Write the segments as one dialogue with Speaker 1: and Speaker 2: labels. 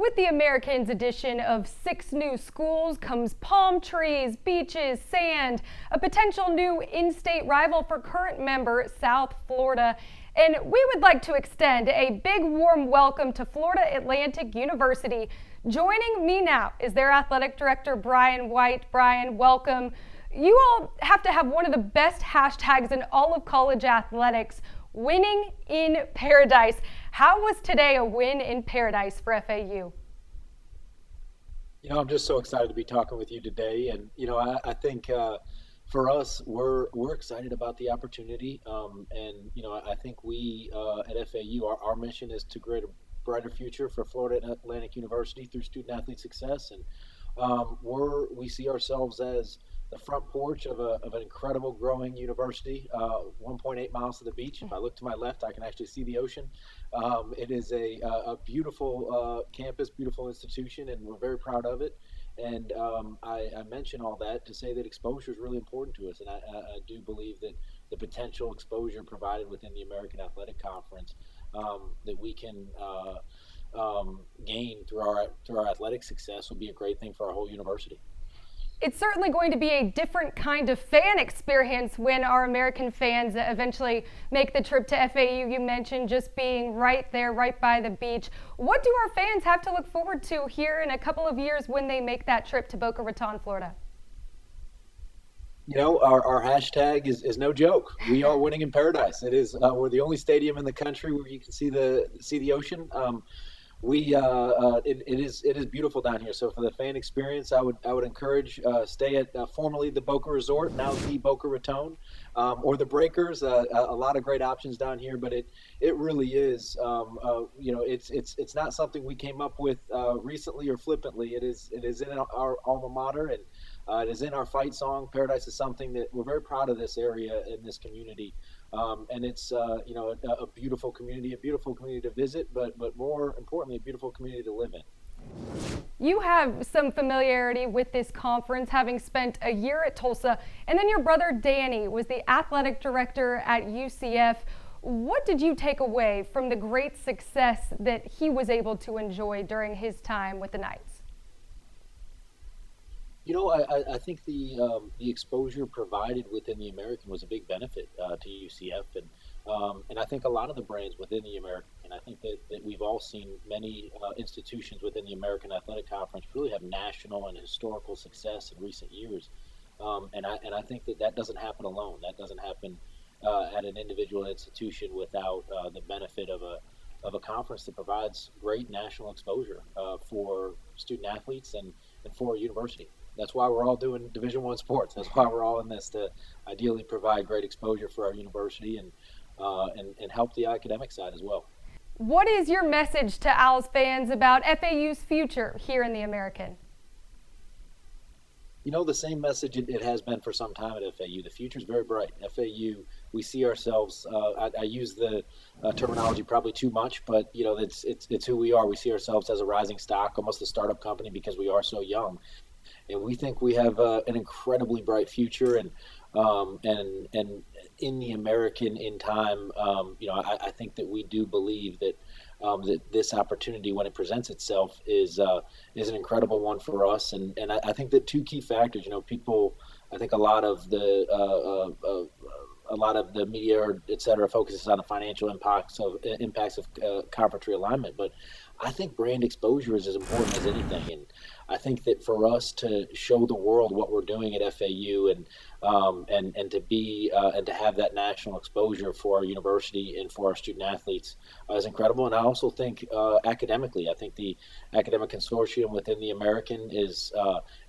Speaker 1: With the Americans' addition of 6 new schools comes palm trees, beaches, sand, a potential new in-state rival for current member South Florida. And we would like to extend a big warm welcome to Florida Atlantic University. Joining me now is their athletic director, Brian White. Brian, welcome. You all have to have one of the best hashtags in all of college athletics, winning in paradise. How was today a win in paradise for FAU?
Speaker 2: I'm just so excited to be talking with you today. And, I think for us, we're excited about the opportunity. I think we at FAU, our mission is to create a brighter future for Florida Atlantic University through student athlete success. And we see ourselves as the front porch of an incredible growing university, 1.8 miles to the beach. If I look to my left, I can actually see the ocean. It is a beautiful campus, beautiful institution, and we're very proud of it. And I mention all that to say that exposure is really important to us. And I do believe that the potential exposure provided within the American Athletic Conference that we can gain through our athletic success will be a great thing for our whole university.
Speaker 1: It's certainly going to be a different kind of fan experience when our American fans eventually make the trip to FAU. You mentioned just being right there, right by the beach. What do our fans have to look forward to here in a couple of years when they make that trip to Boca Raton, Florida?
Speaker 2: Our hashtag is no joke. We are winning in paradise. It is. We're the only stadium in the country where you can see the ocean. It is beautiful down here. So for the fan experience, I would encourage stay at formerly the Boca Resort, now the Boca Raton, or the Breakers. A lot of great options down here, but it really is. It's not something we came up with recently or flippantly. It is in our alma mater, and it is in our fight song. Paradise is something that we're very proud of this area in this community. And it's a beautiful community to visit, but more importantly, a beautiful community to live in.
Speaker 1: You have some familiarity with this conference, having spent a year at Tulsa, and then your brother Danny was the athletic director at UCF. What did you take away from the great success that he was able to enjoy during his time with the Knights?
Speaker 2: I think the exposure provided within the American was a big benefit to UCF, and I think a lot of the brands within the American. I think that we've all seen many institutions within the American Athletic Conference really have national and historical success in recent years, and I think that doesn't happen alone. That doesn't happen at an individual institution without the benefit of a conference that provides great national exposure for student athletes and for a university. That's why we're all doing Division I sports. That's why we're all in this, to ideally provide great exposure for our university and help the academic side as well.
Speaker 1: What is your message to Owls fans about FAU's future here in the American?
Speaker 2: The same message it has been for some time at FAU. The future is very bright. FAU, we see ourselves. I use the terminology probably too much, but it's who we are. We see ourselves as a rising stock, almost a startup company, because we are so young. And we think we have an incredibly bright future, and in the American in time, I think that we do believe that that this opportunity, when it presents itself, is an incredible one for us. And I think that two key factors. People, I think a lot of the media, et cetera, focuses on the financial impacts of conference realignment, but I think brand exposure is as important as anything. And I think that for us to show the world what we're doing at FAU and to be and to have that national exposure for our university and for our student athletes is incredible. And I also think academically, I think the academic consortium within the American is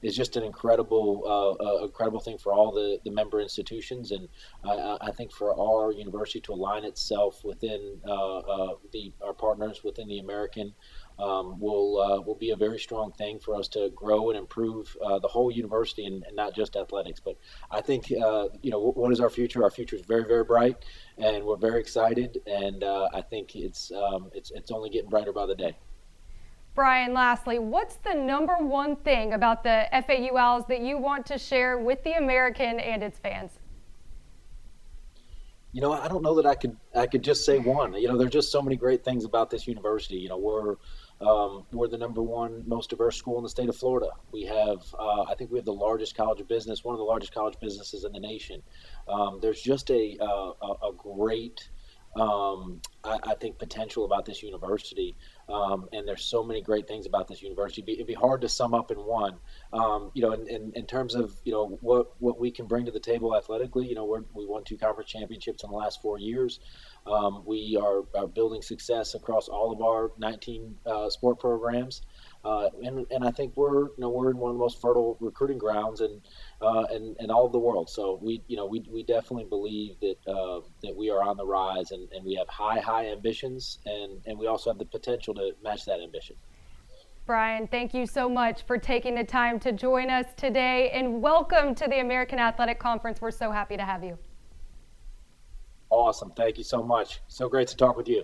Speaker 2: just an incredible thing for all the member institutions. And I think for our university to align itself within our partners within the American will be a very strong thing for us to grow and improve the whole university and not just athletics. But I think, what is our future? Our future is very, very bright, and we're very excited. And I think it's only getting brighter by the day.
Speaker 1: Brian, lastly, what's the number one thing about the FAU Owls that you want to share with the American and its fans?
Speaker 2: I don't know that I could just say one. There's just so many great things about this university. We're We're the number one most diverse school in the state of Florida. We have, I think we have the largest college of business, one of the largest college businesses in the nation. There's just a great, I think, potential about this university. And there's so many great things about this university. It'd be hard to sum up in one. In terms of, what we can bring to the table athletically, we won 2 conference championships in the last 4 years. We are building success across all of our 19 sport programs. And I think we're in one of the most fertile recruiting grounds in all of the world. So we definitely believe that we are on the rise, and we have high ambitions, and we also have the potential to match that ambition.
Speaker 1: Brian, thank you so much for taking the time to join us today, and welcome to the American Athletic Conference. We're so happy to have you.
Speaker 2: Awesome. Thank you so much. So great to talk with you.